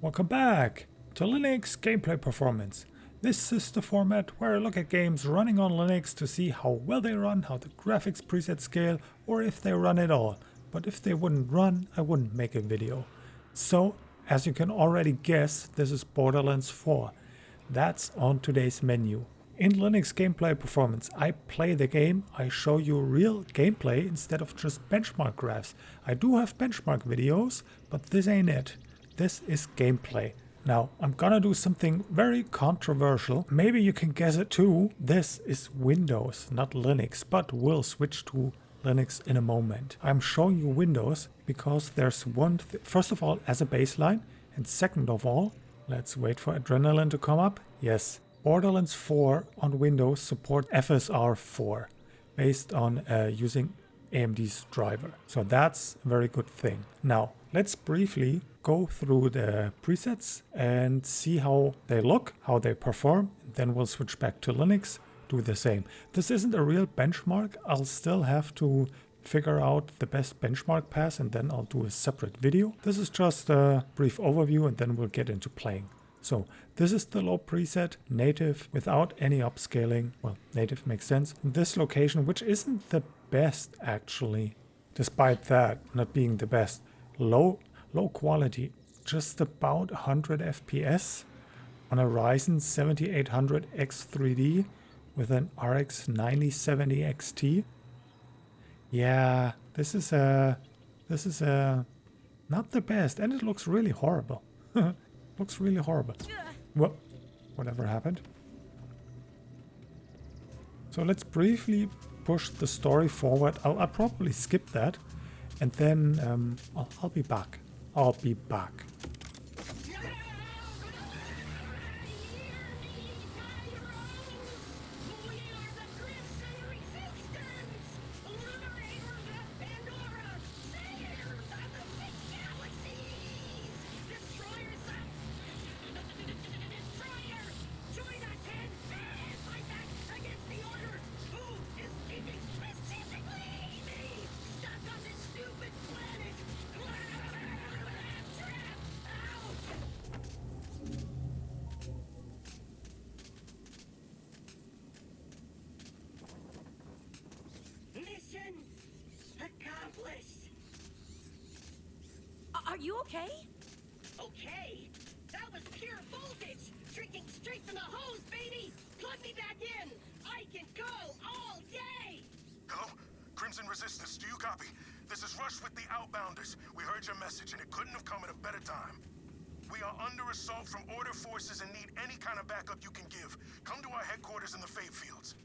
Welcome back to Linux Gameplay Performance. This is the format where I look at games running on Linux to see how well they run, how the graphics preset scale, or if they run at all. But if they wouldn't run, I wouldn't make a video. So, as you can already guess, this is Borderlands 4. That's on today's menu. In Linux Gameplay Performance, I play the game, I show you real gameplay instead of just benchmark graphs. I do have benchmark videos, but this ain't it. This is gameplay. Now, I'm gonna do something very controversial. Maybe you can guess it too. This is Windows, not Linux, but we'll switch to Linux in a moment. I'm showing you Windows because there's first of all, as a baseline, and second of all, let's wait for Adrenalin to come up. Yes, Borderlands 4 on Windows support FSR 4 based on using AMD's driver. So that's a very good thing. Now, let's briefly go through the presets and see how they look, how they perform. Then we'll switch back to Linux, do the same. This isn't a real benchmark. I'll still have to figure out the best benchmark pass and then I'll do a separate video. This is just a brief overview and then we'll get into playing. So this is the low preset, native, without any upscaling. Well, native makes sense. In this location, which isn't the best actually, despite that not being the best. Low quality, just about 100 FPS on a Ryzen 7800 X3D with an RX 9070 XT. Yeah, this is not the best, and it looks really horrible. Looks really horrible. Well, whatever happened. So let's briefly push the story forward. I'll probably skip that, and then I'll be back. I'll be back. Are you okay? Okay? That was pure voltage! Drinking straight from the hose, baby! Plug me back in! I can go all day! Hello? Crimson Resistance, do you copy? This is Rush with the Outbounders. We heard your message and it couldn't have come at a better time. We are under assault from Order forces and need any kind of backup you can give. Come to our headquarters in the Fade Fields.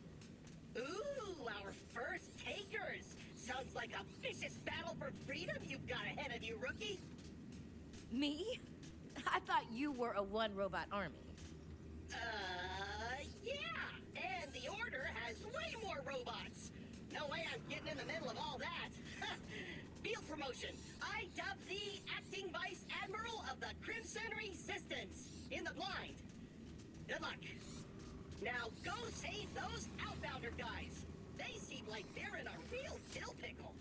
Ooh, our first takers! Sounds like a vicious battle for freedom you've got ahead of you, rookie! Me? I thought you were a one-robot army. Yeah! And the Order has way more robots! No way I'm getting in the middle of all that! Field promotion! I dub thee Acting Vice Admiral of the Crimson Resistance! In the blind! Good luck! Now go save those Outbounder guys! They seem like they're in a real dill pickle!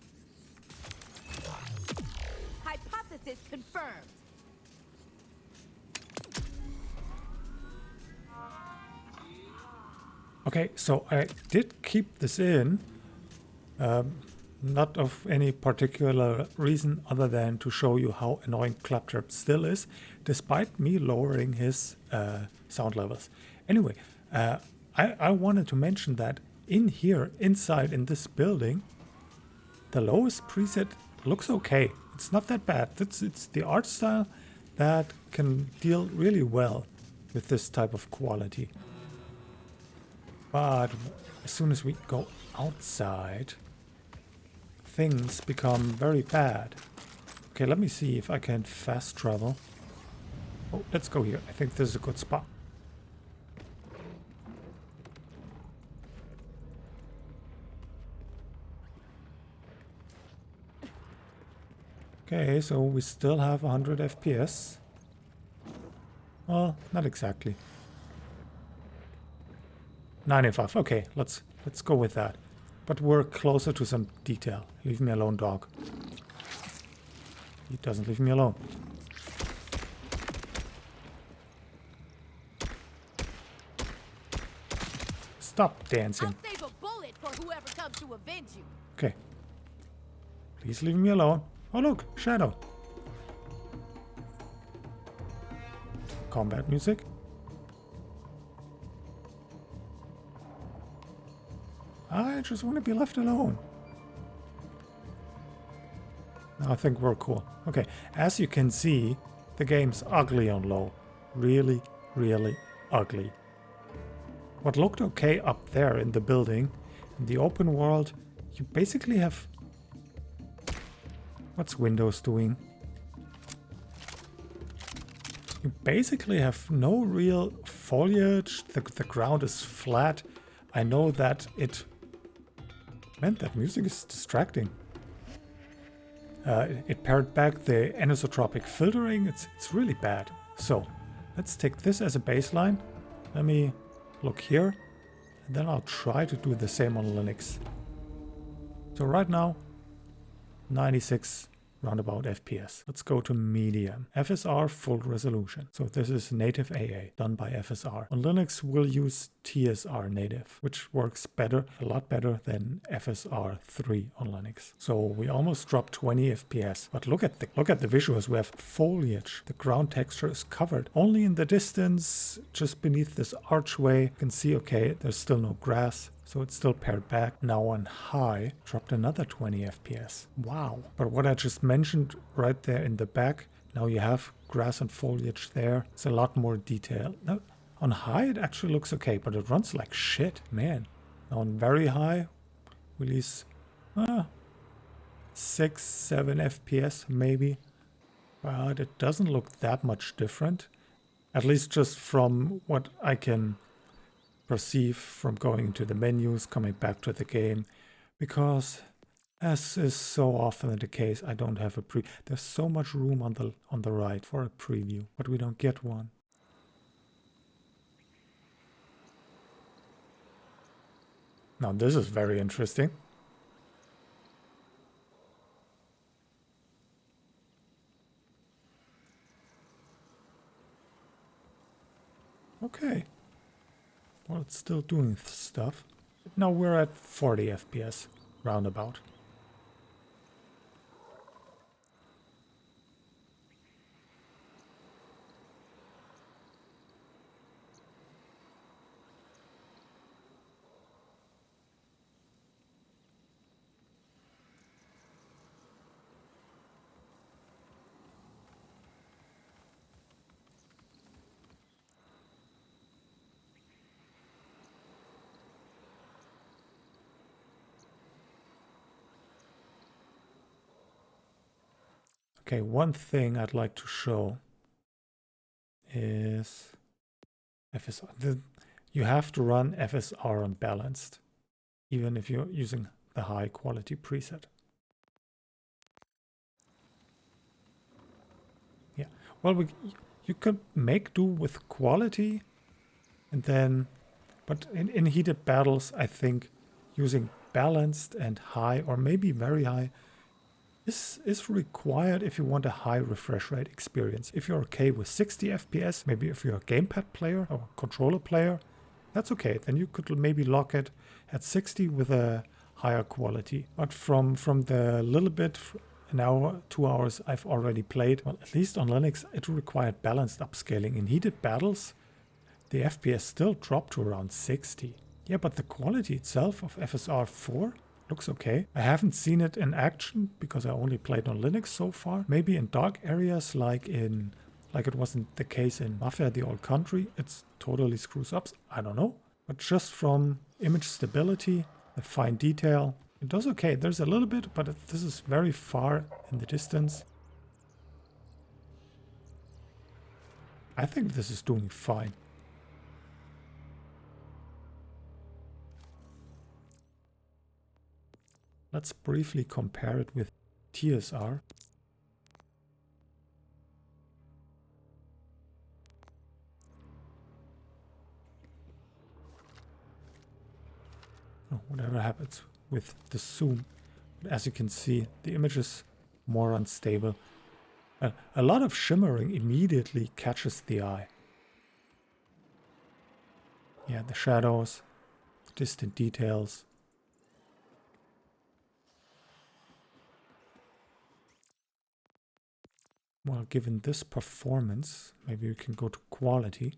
Hypothesis confirmed. Okay, so I did keep this in, not of any particular reason other than to show you how annoying Claptrap still is, despite me lowering his sound levels. Anyway, I wanted to mention that in here, inside in this building, the lowest preset looks okay. It's not that bad. It's the art style that can deal really well with this type of quality. But as soon as we go outside, things become very bad. Okay, let me see if I can fast travel. Oh, let's go here. I think this is a good spot. Okay, so we still have 100 FPS. Well, not exactly. 95. Okay, let's go with that. But we're closer to some detail. Leave me alone, dog. He doesn't leave me alone. Stop dancing. I'll save a bullet for whoever comes to avenge you. Okay. Please leave me alone. Oh look, Shadow. Combat music. I just want to be left alone. I think we're cool. Okay, as you can see, the game's ugly on low. Really, really ugly. What looked okay up there in the building, in the open world, you basically have... What's Windows doing? You basically have no real foliage. The ground is flat. I know that it... Man, that music is distracting. It pared back the anisotropic filtering. It's really bad. So, let's take this as a baseline. Let me look here. And then I'll try to do the same on Linux. So right now, 96 roundabout FPS. Let's go to medium. FSR full resolution. So this is native AA done by FSR. On Linux we'll use TSR native, which works better, a lot better than FSR 3 on Linux. So we almost dropped 20 FPS. But look at the visuals. We have foliage. The ground texture is covered. Only in the distance, just beneath this archway, you can see, okay, there's still no grass. So it's still pared back. Now on high, dropped another 20 FPS. Wow. But what I just mentioned right there in the back, now you have grass and foliage there. It's a lot more detail. Now, on high, it actually looks okay, but it runs like shit, man. Now on very high, release 6, 7 FPS maybe. But it doesn't look that much different. At least just from what I can perceive from going into the menus, coming back to the game, because as is so often the case, I don't have a there's so much room on the right for a preview, but we don't get one. Now this is very interesting. Okay. Well, it's still doing stuff. Now we're at 40 FPS, roundabout. Okay, one thing I'd like to show is FSR. You have to run FSR unbalanced, even if you're using the high quality preset. Yeah, well, you could make do with quality, and then, but in heated battles, I think using balanced and high, or maybe very high, this is required if you want a high refresh rate experience. If you're okay with 60 FPS, maybe if you're a gamepad player or controller player, that's okay. Then you could maybe lock it at 60 with a higher quality. But from the little bit, an hour, 2 hours I've already played, well, at least on Linux, it required balanced upscaling. In heated battles, the FPS still dropped to around 60. Yeah, but the quality itself of FSR 4 looks okay. I haven't seen it in action because I only played on Linux so far. Maybe in dark areas like it wasn't the case in Mafia the Old Country, it's totally screws up. I don't know. But just from image stability, the fine detail, it does okay. There's a little bit, but this is very far in the distance. I think this is doing fine. Let's briefly compare it with TSR. Oh, whatever happens with the zoom. But as you can see, the image is more unstable. A lot of shimmering immediately catches the eye. Yeah, the shadows. distant details. Well, given this performance, maybe we can go to quality.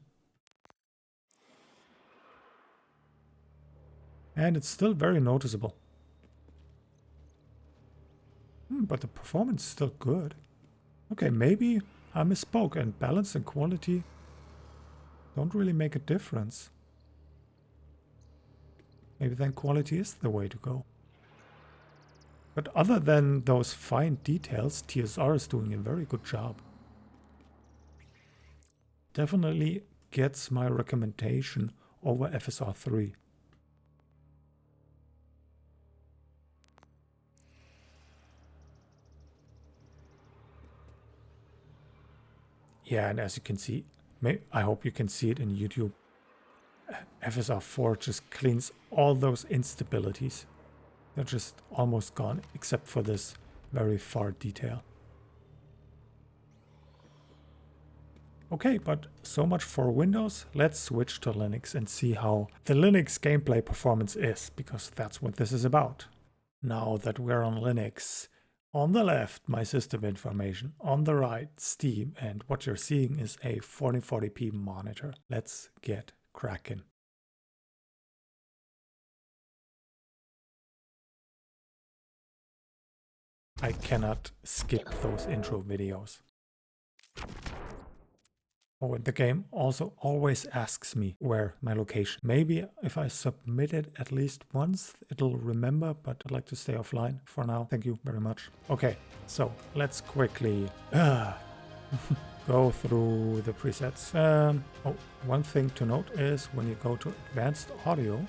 And it's still very noticeable. But the performance is still good. Okay, maybe I misspoke and balance and quality don't really make a difference. Maybe then quality is the way to go. But other than those fine details, TSR is doing a very good job. Definitely gets my recommendation over FSR 3. Yeah, and as you can see, I hope you can see it in YouTube. FSR 4 just cleans all those instabilities. They're just almost gone, except for this very far detail. Okay, but so much for Windows. Let's switch to Linux and see how the Linux gameplay performance is, because that's what this is about. Now that we're on Linux, on the left, my system information, on the right, Steam, and what you're seeing is a 1440p monitor. Let's get cracking. I cannot skip those intro videos. Oh, and the game also always asks me where my location. Maybe if I submit it at least once, it'll remember, but I'd like to stay offline for now. Thank you very much. Okay, so let's quickly go through the presets. One thing to note is when you go to advanced audio,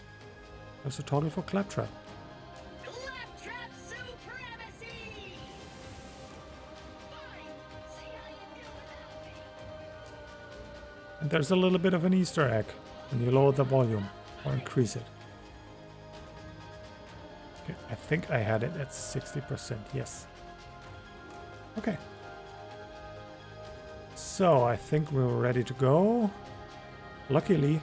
there's a toggle for Claptrap. Claptrap supremacy! Fine. See how you feel without me. And there's a little bit of an Easter egg when you lower the volume or increase it. Okay, I think I had it at 60%, yes. Okay. So I think we're ready to go. Luckily,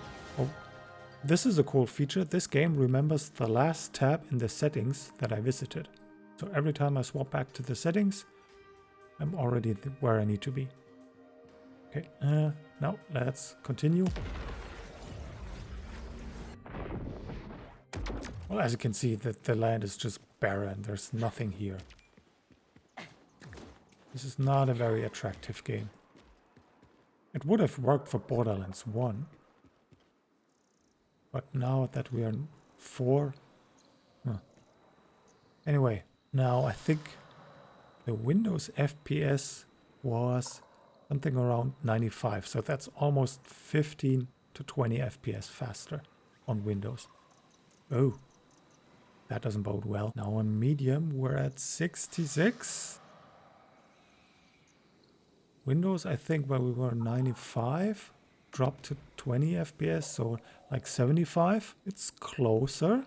this is a cool feature. This game remembers the last tab in the settings that I visited. So every time I swap back to the settings, I'm already where I need to be. Okay, now let's continue. Well, as you can see, the land is just barren. There's nothing here. This is not a very attractive game. It would have worked for Borderlands 1. But now that we are in 4... Anyway, now I think the Windows FPS was something around 95. So that's almost 15 to 20 FPS faster on Windows. Oh, that doesn't bode well. Now on medium, we're at 66. Windows, I think, where we were 95, dropped to 20 FPS, so like 75. It's closer.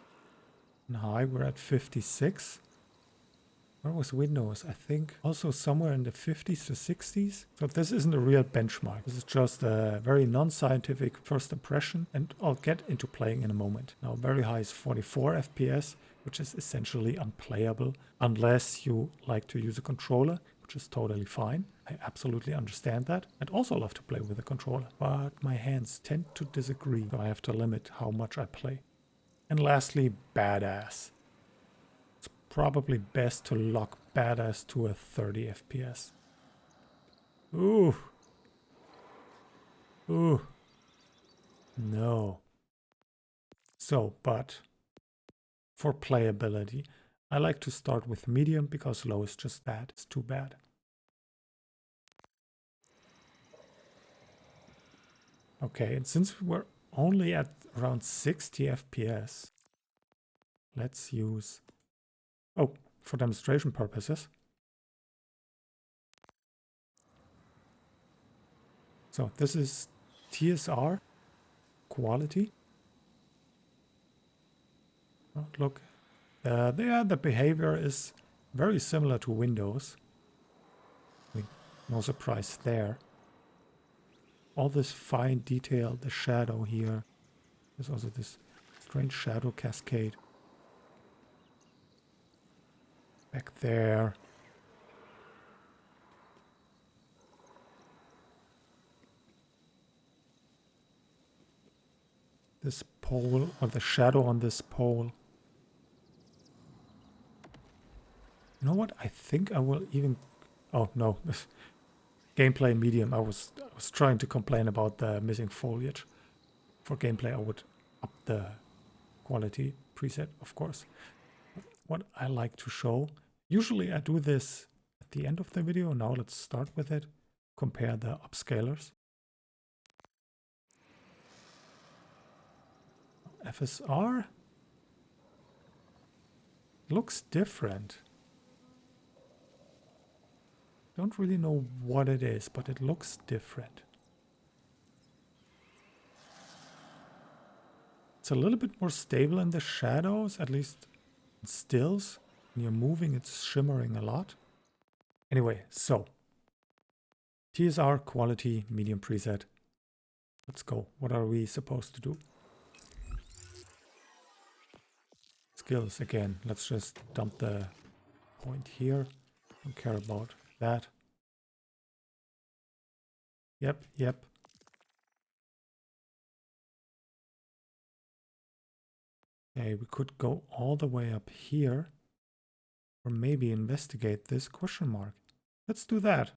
And high, we're at 56. Where was Windows? I think also somewhere in the 50s to 60s. So this isn't a real benchmark. This is just a very non-scientific first impression, and I'll get into playing in a moment. Now very high is 44 FPS, which is essentially unplayable unless you like to use a controller, which is totally fine. I absolutely understand that. I'd also love to play with a controller, but my hands tend to disagree, so I have to limit how much I play. And lastly, badass. It's probably best to lock badass to a 30 FPS. Ooh. Ooh. No. So, but for playability, I like to start with medium because low is just bad. It's too bad. Okay, and since we're only at around 60 FPS, let's use... Oh, for demonstration purposes. So this is TSR quality. Oh, look, there the behavior is very similar to Windows. No surprise there. All this fine detail, the shadow here. There's also this Strange shadow cascade. Back there. This pole, or the shadow on this pole. You know what? I think I will even... Oh, no. Gameplay medium. I was trying to complain about the missing foliage. For gameplay, I would up the quality preset, of course. What I like to show... Usually I do this at the end of the video. Now let's start with it. Compare the upscalers. FSR looks different. Don't really know what it is, but it looks different. It's a little bit more stable in the shadows, at least in stills. When you're moving, it's shimmering a lot. Anyway, so TSR quality medium preset. Let's go. What are we supposed to do? Skills again. Let's just dump the point here. Don't care about that. Yep. Okay, we could go all the way up here. Or maybe investigate this question mark. Let's do that.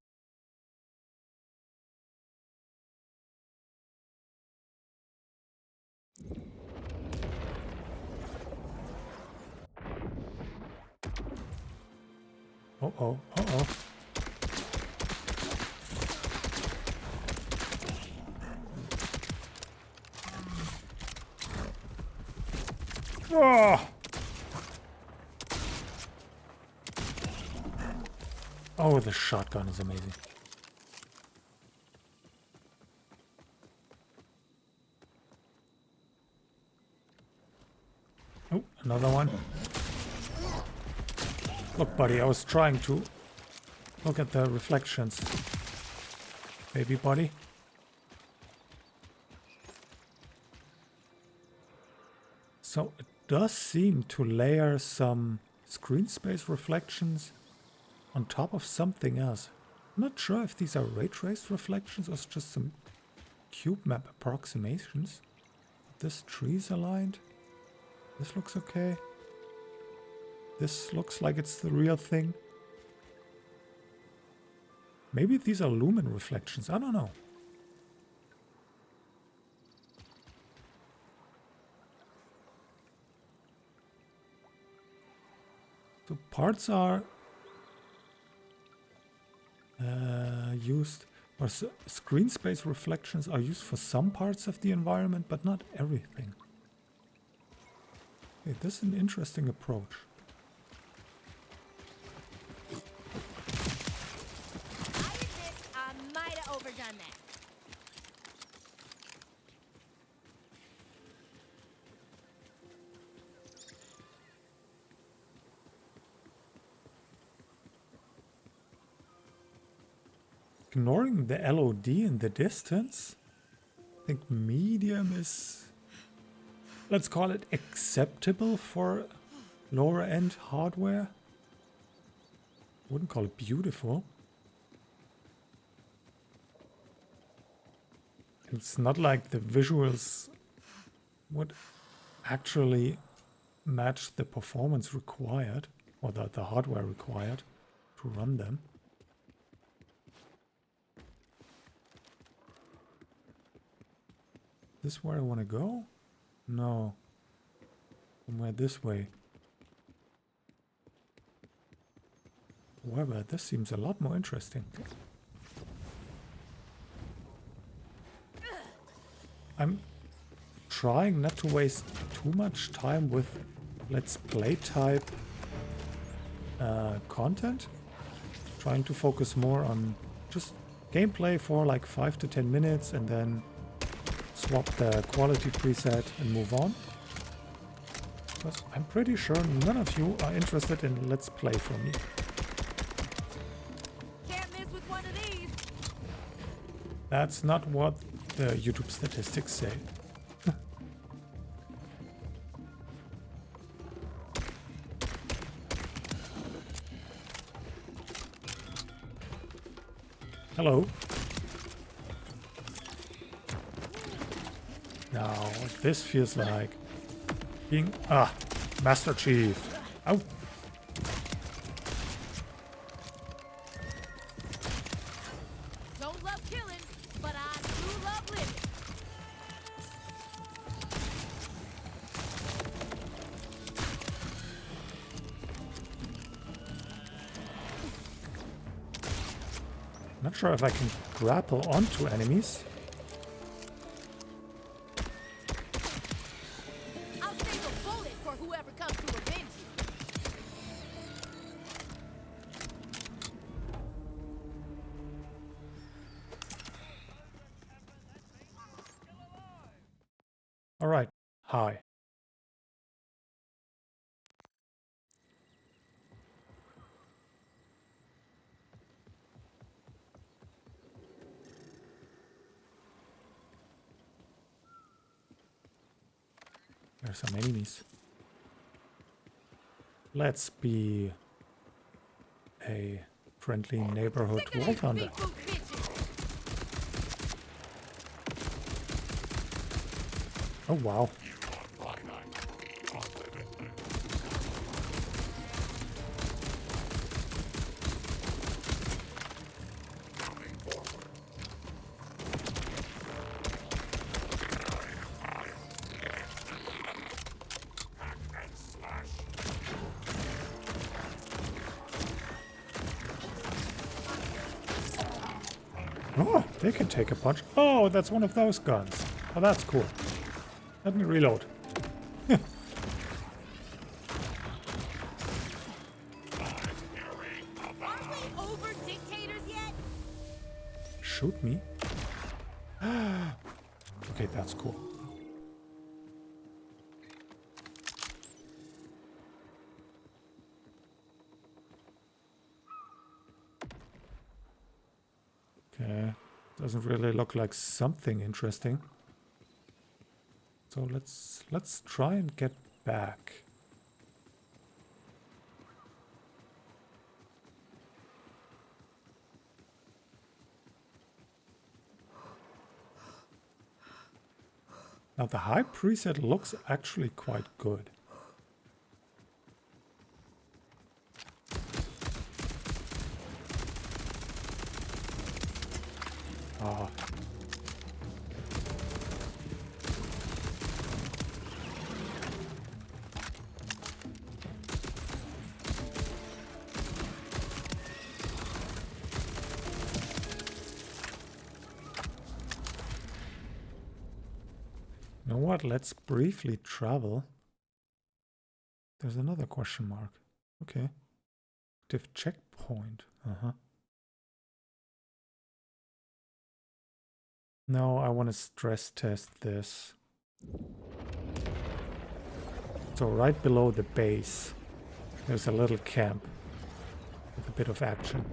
Uh-oh. Oh! Oh, the shotgun is amazing. Oh, another one. Look, buddy, I was trying to look at the reflections. Baby buddy. So it does seem to layer some screen space reflections on top of something else. I'm not sure if these are ray traced reflections or just some cube map approximations. This tree's aligned. This looks okay. This looks like it's the real thing. Maybe these are lumen reflections. I don't know. So parts are used, or screen space reflections are used for some parts of the environment, but not everything. Okay, this is an interesting approach. I might have overdone that. Ignoring the LOD in the distance, I think medium is, let's call it acceptable for lower end hardware. Wouldn't call it beautiful. It's not like the visuals would actually match the performance required, or the hardware required to run them. Is this where I want to go? No. Somewhere this way. However, this seems a lot more interesting. I'm trying not to waste too much time with let's play type content. Trying to focus more on just gameplay for like 5 to 10 minutes and then swap the quality preset and move on. Because I'm pretty sure none of you are interested in let's play from me. Can't miss with one of these. That's not what the YouTube statistics say. Hello. Now, this feels like being... Master Chief. Ow. Don't love killing, but I do love living. Not sure if I can grapple onto enemies. I'll save a bullet for whoever comes to avenge you. All right. Hi. There's some enemies. Let's be a friendly neighborhood Sick of wall these thunder. big boot bitches. Oh wow. Oh, they can take a punch. Oh, that's one of those guns. Oh, that's cool. Let me reload. Aren't we over dictators yet? Shoot me? Okay, that's cool. Okay, doesn't really look like something interesting. So let's try and get back. Now the high preset looks actually quite good. Ah. You know what? Let's briefly travel. There's another question mark. Okay. Active checkpoint. Uh-huh. No, I want to stress test this. So right below the base, there's a little camp with a bit of action.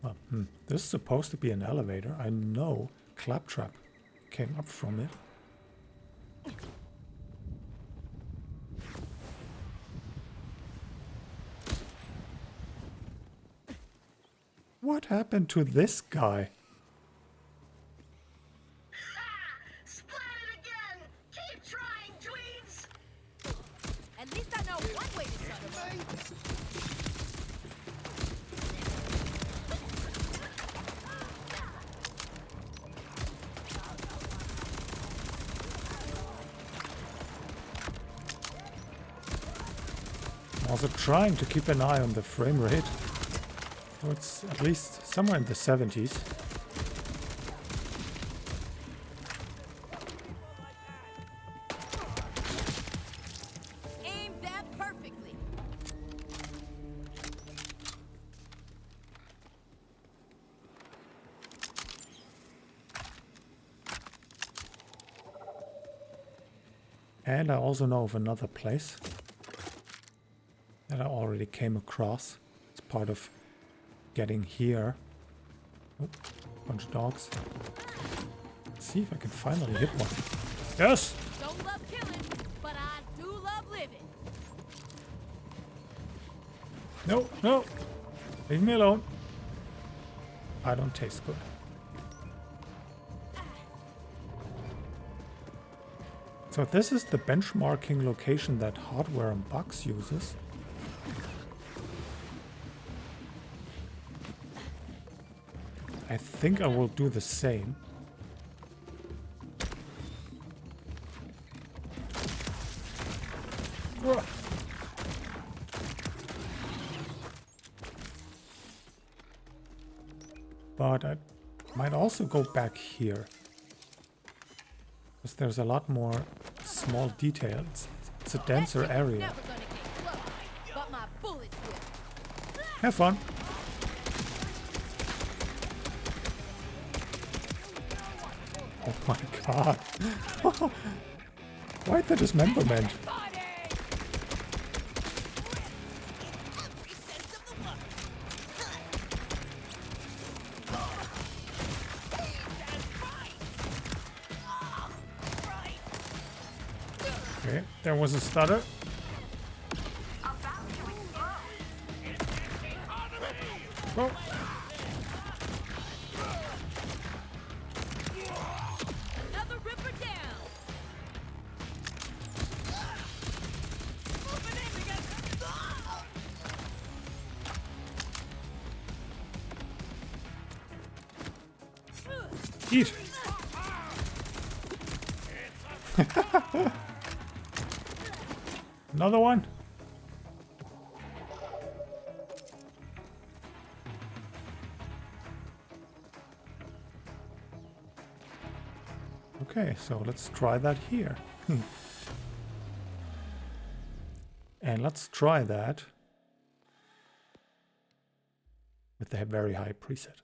Oh, this is supposed to be an elevator. I know Claptrap came up from it. What happened to this guy? Splat it again! Keep trying, tweens! At least I know one way to shut them up. I'm also trying to keep an eye on the frame rate. So it's at least somewhere in the 70s. Aim that perfectly. And I also know of another place that I already came across. It's part of getting here. Oh, bunch of dogs. see if I can finally hit one. Yes! Don't love killing, but I do love living. No, no! Leave me alone. I don't taste good. So this is the benchmarking location that Hardware and Bugs uses. I think I will do the same. But I might also go back here. Because there's a lot more small details. It's a denser area. Never gonna get close, but my bullets will. Have fun. Oh my god. Why the dismemberment? Okay, there was a stutter. Oh. Another ripper down. Eat. Another one. Okay, so let's try that here. And let's try that with the very high preset.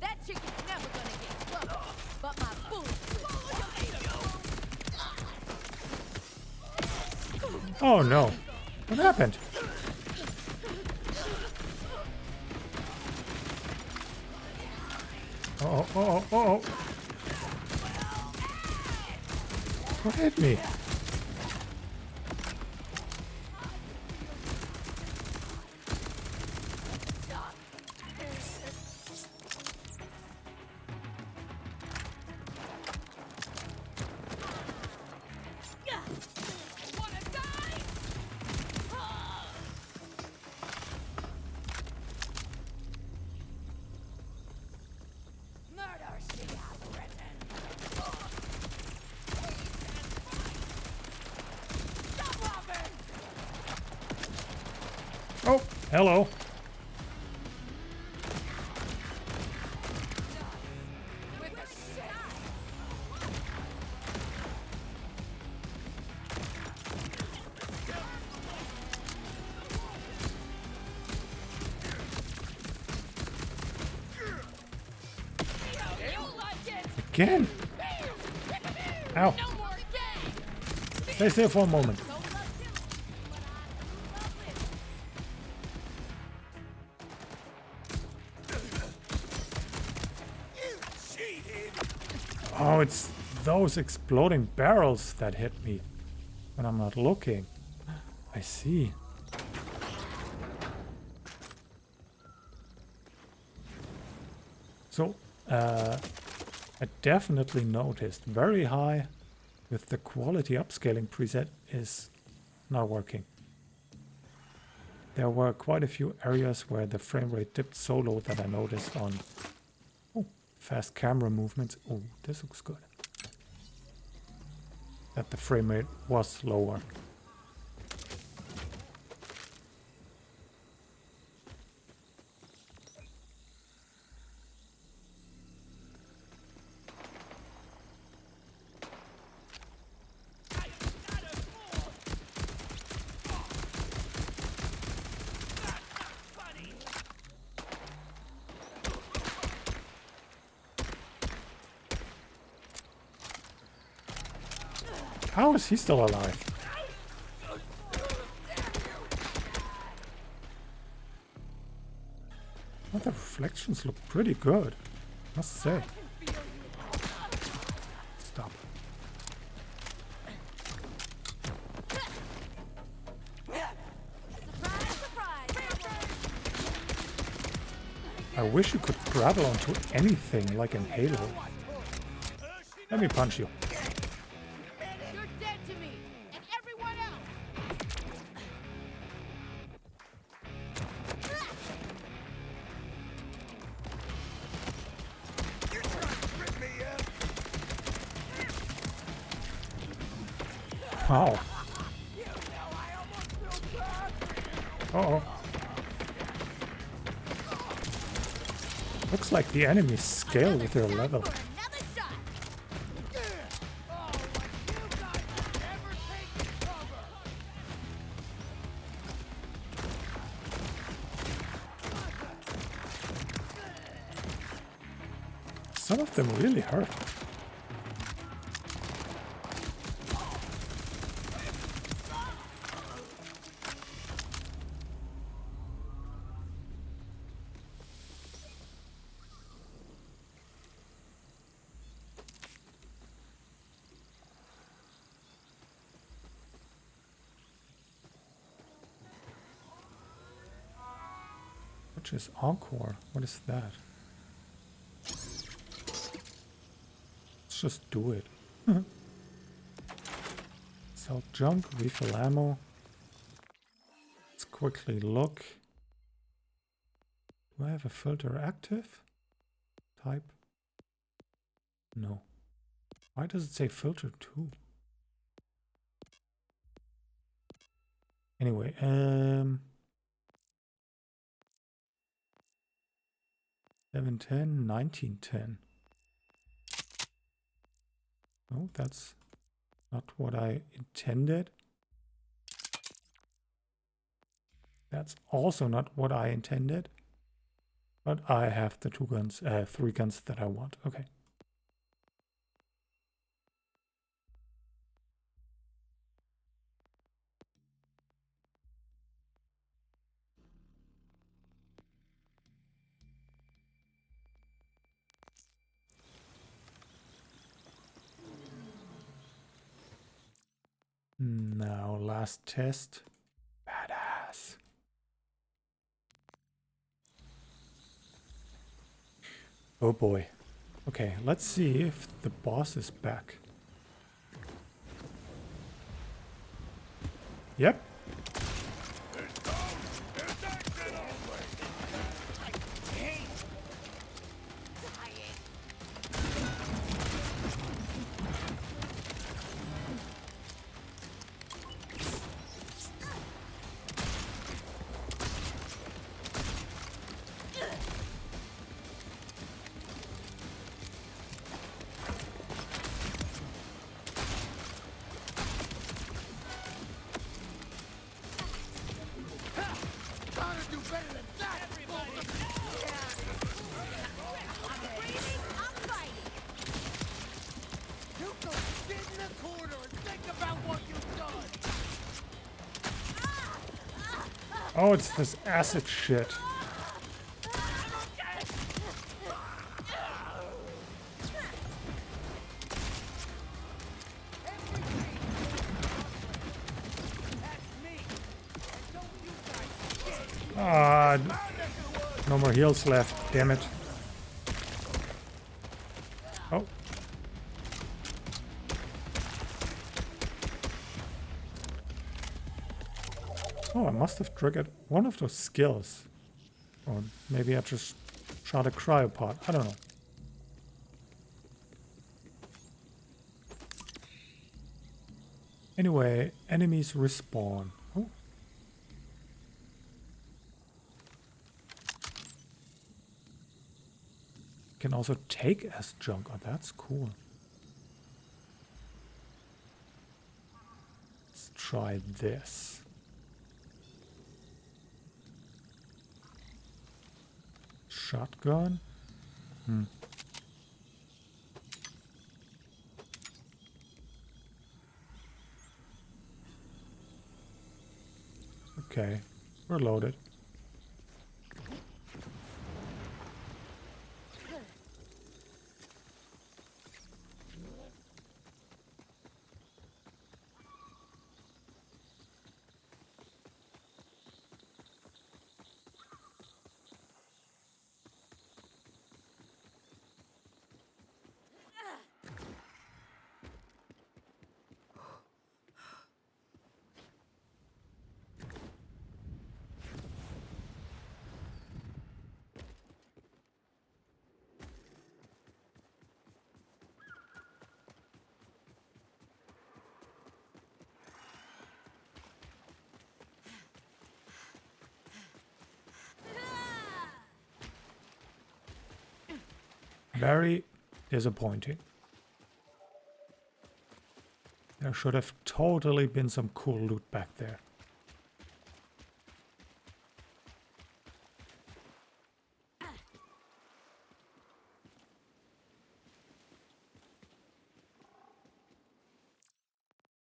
That chicken's never gonna get close, but my bullets will. Oh no. What happened? Uh-oh, uh-oh, uh-oh. What hit me? Oh, hello. Again? Ow. Stay still for a moment. Oh, it's those exploding barrels that hit me when I'm not looking. I see. So, I definitely noticed very high with the quality upscaling preset is not working. There were quite a few areas where the frame rate dipped so low that I noticed on fast camera movements. Oh, this looks good. That the frame rate was lower. How is he still alive? Well, the reflections look pretty good, must say. Stop. I wish you could grapple onto anything like in Halo. Let me punch you. You're dead to me, and everyone else. Wow. Uh-oh. Looks like the enemies scale with their level. Another shot. Some of them really hurt. Which is Encore? What is that? Let's just do it. Sell junk, refill ammo. Let's quickly look. Do I have a filter active? Type? No. Why does it say filter 2? Anyway, 710, 1910. No, that's not what I intended. That's also not what I intended. But I have the 3 guns that I want. Okay. Now, last test. Badass. Oh boy. Okay, let's see if the boss is back. Yep. Oh, it's this acid shit. Ah, no more heals left, damn it. Oh. Oh, I must have triggered one of those skills. Or maybe I just shot a cryopod. I don't know. Anyway, enemies respawn. Oh. Can also take as junk. Oh, that's cool. Let's try this. Shotgun? Okay, we're loaded. Very disappointing. There should have totally been some cool loot back there.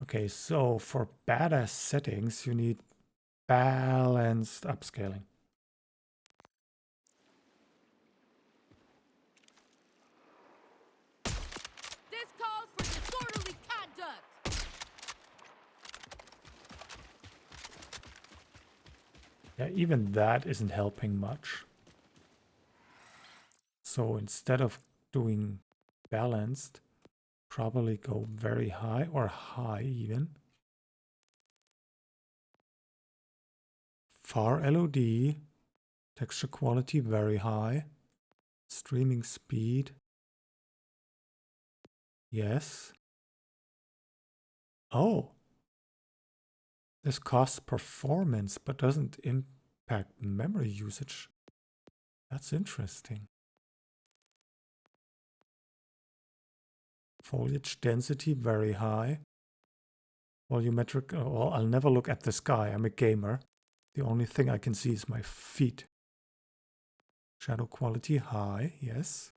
Okay, so for badass settings, you need balanced upscaling. This calls for disorderly conduct. Yeah, even that isn't helping much. So instead of doing balanced, probably go very high or high even. Far LOD, texture quality very high, streaming speed, yes. Oh, this costs performance but doesn't impact memory usage. That's interesting. Foliage density very high. Volumetric, well, I'll never look at the sky, I'm a gamer. The only thing I can see is my feet. Shadow quality high, yes.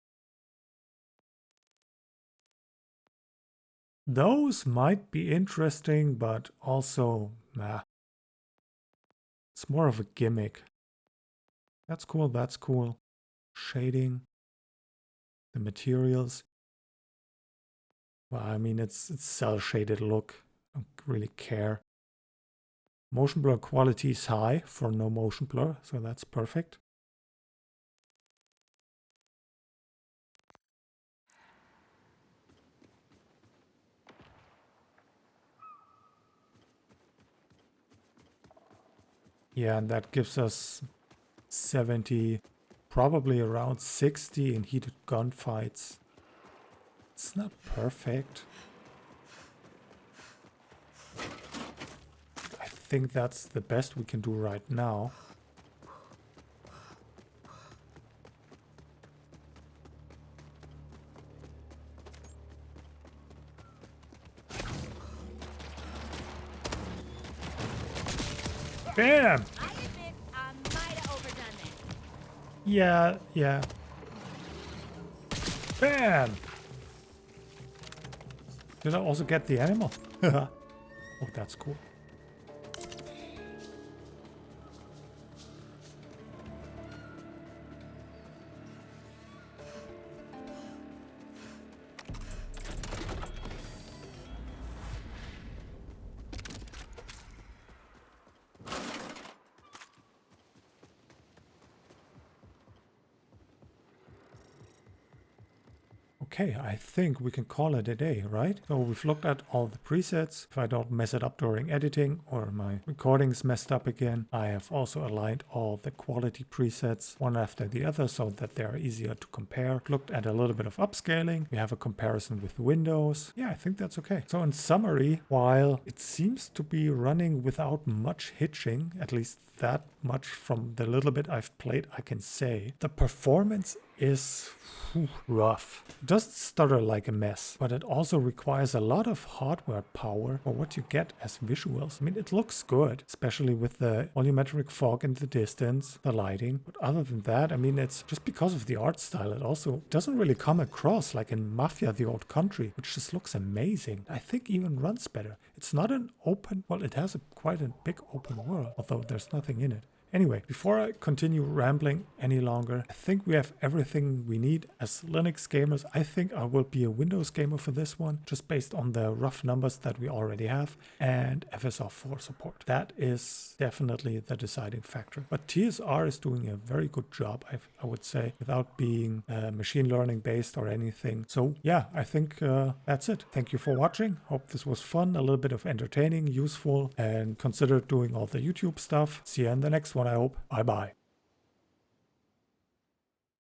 Those might be interesting, but also, nah. It's more of a gimmick. That's cool, that's cool. Shading. The materials. Well, I mean, it's cel-shaded look. I don't really care. Motion blur quality is high for no motion blur, so that's perfect. Yeah, and that gives us 70, probably around 60 in heated gunfights. It's not perfect. I think that's the best we can do right now. Bam! I admit I might have overdone that. Yeah. Bam! Did I also get the animal? Oh, that's cool. Okay, I think we can call it a day, right? So we've looked at all the presets. If I don't mess it up during editing or my recording's messed up again, I have also aligned all the quality presets one after the other so that they are easier to compare. Looked at a little bit of upscaling. We have a comparison with Windows. Yeah, I think that's okay. So in summary, while it seems to be running without much hitching, at least that much from the little bit I've played, I can say, the performance is rough. It doesn't stutter like a mess, but it also requires a lot of hardware power for what you get as visuals. I mean, it looks good, especially with the volumetric fog in the distance, the lighting. But other than that, I mean, it's just because of the art style. It also doesn't really come across like in Mafia, the Old Country, which just looks amazing. I think even runs better. It's not an open, well, it has quite a big open world, although there's nothing in it. Anyway, before I continue rambling any longer, I think we have everything we need as Linux gamers. I think I will be a Windows gamer for this one, just based on the rough numbers that we already have, and FSR 4 support. That is definitely the deciding factor. But TSR is doing a very good job, I would say, without being machine learning based or anything. So yeah, I think that's it. Thank you for watching. Hope this was fun, a little bit of entertaining, useful, and consider doing all the YouTube stuff. See you in the next one, I hope. Bye bye.